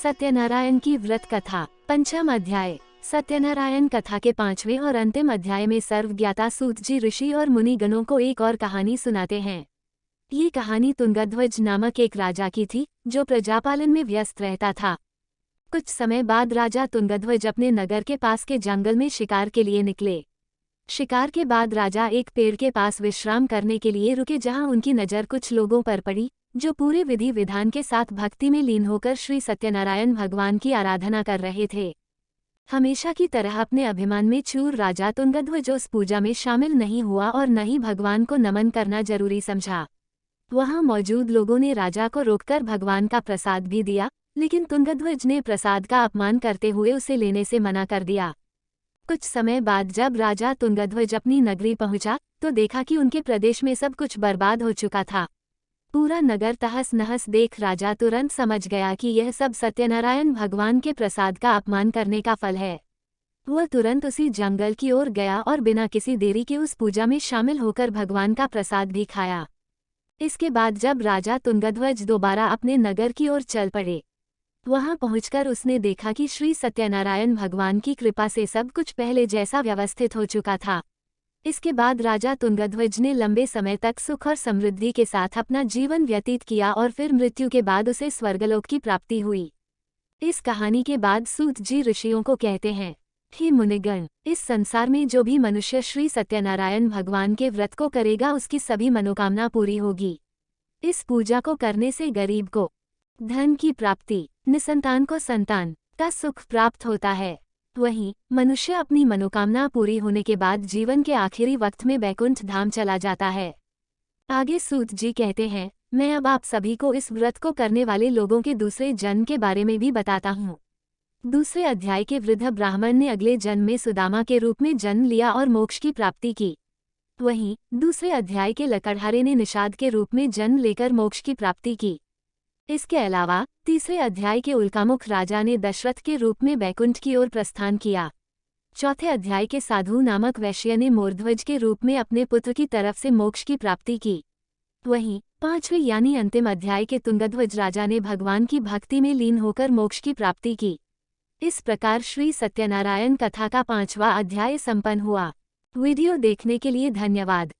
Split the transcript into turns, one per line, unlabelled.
सत्यनारायण की व्रत कथा। पंचम अध्याय। सत्यनारायण कथा के पांचवें और अंतिम अध्याय में सर्वज्ञाता सूत जी ऋषि और मुनिगणों को एक और कहानी सुनाते हैं। ये कहानी तुंगध्वज नामक एक राजा की थी, जो प्रजापालन में व्यस्त रहता था। कुछ समय बाद राजा तुंगध्वज अपने नगर के पास के जंगल में शिकार के लिए निकले। शिकार के बाद राजा एक पेड़ के पास विश्राम करने के लिए रुके, जहां उनकी नज़र कुछ लोगों पर पड़ी, जो पूरे विधि विधान के साथ भक्ति में लीन होकर श्री सत्यनारायण भगवान की आराधना कर रहे थे। हमेशा की तरह अपने अभिमान में चूर राजा तुंगध्वज उस पूजा में शामिल नहीं हुआ और न ही भगवान को नमन करना जरूरी समझा। वहां मौजूद लोगों ने राजा को रोककर भगवान का प्रसाद भी दिया, लेकिन तुंगध्वज ने प्रसाद का अपमान करते हुए उसे लेने से मना कर दिया। कुछ समय बाद जब राजा तुंगध्वज अपनी नगरी पहुंचा, तो देखा कि उनके प्रदेश में सब कुछ बर्बाद हो चुका था। पूरा नगर तहस नहस देख राजा तुरंत समझ गया कि यह सब सत्यनारायण भगवान के प्रसाद का अपमान करने का फल है। वह तुरंत उसी जंगल की ओर गया और बिना किसी देरी के उस पूजा में शामिल होकर भगवान का प्रसाद भी खाया। इसके बाद जब राजा तुंगध्वज दोबारा अपने नगर की ओर चल पड़े, वहां पहुंचकर उसने देखा कि श्री सत्यनारायण भगवान की कृपा से सब कुछ पहले जैसा व्यवस्थित हो चुका था। इसके बाद राजा तुंगध्वज ने लंबे समय तक सुख और समृद्धि के साथ अपना जीवन व्यतीत किया और फिर मृत्यु के बाद उसे स्वर्गलोक की प्राप्ति हुई। इस कहानी के बाद सूत जी ऋषियों को कहते हैं, हे मुनिगण, इस संसार में जो भी मनुष्य श्री सत्यनारायण भगवान के व्रत को करेगा, उसकी सभी मनोकामना पूरी होगी। इस पूजा को करने से गरीब को धन की प्राप्ति, निसंतान को संतान का सुख प्राप्त होता है। वहीं मनुष्य अपनी मनोकामना पूरी होने के बाद जीवन के आखिरी वक्त में बैकुंठ धाम चला जाता है। आगे सूत जी कहते हैं, मैं अब आप सभी को इस व्रत को करने वाले लोगों के दूसरे जन्म के बारे में भी बताता हूँ। दूसरे अध्याय के वृद्ध ब्राह्मण ने अगले जन्म में सुदामा के रूप में जन्म लिया और मोक्ष की प्राप्ति की। वहीं दूसरे अध्याय के लकड़हारे ने निषाद के रूप में जन्म लेकर मोक्ष की प्राप्ति की। इसके अलावा तीसरे अध्याय के उल्कामुख राजा ने दशरथ के रूप में बैकुंठ की ओर प्रस्थान किया। चौथे अध्याय के साधु नामक वैश्य ने मोरध्वज के रूप में अपने पुत्र की तरफ से मोक्ष की प्राप्ति की। वहीं पांचवें यानी अंतिम अध्याय के तुंगध्वज राजा ने भगवान की भक्ति में लीन होकर मोक्ष की प्राप्ति की। इस प्रकार श्री सत्यनारायण कथा का 5वां अध्याय संपन्न हुआ। वीडियो देखने के लिए धन्यवाद।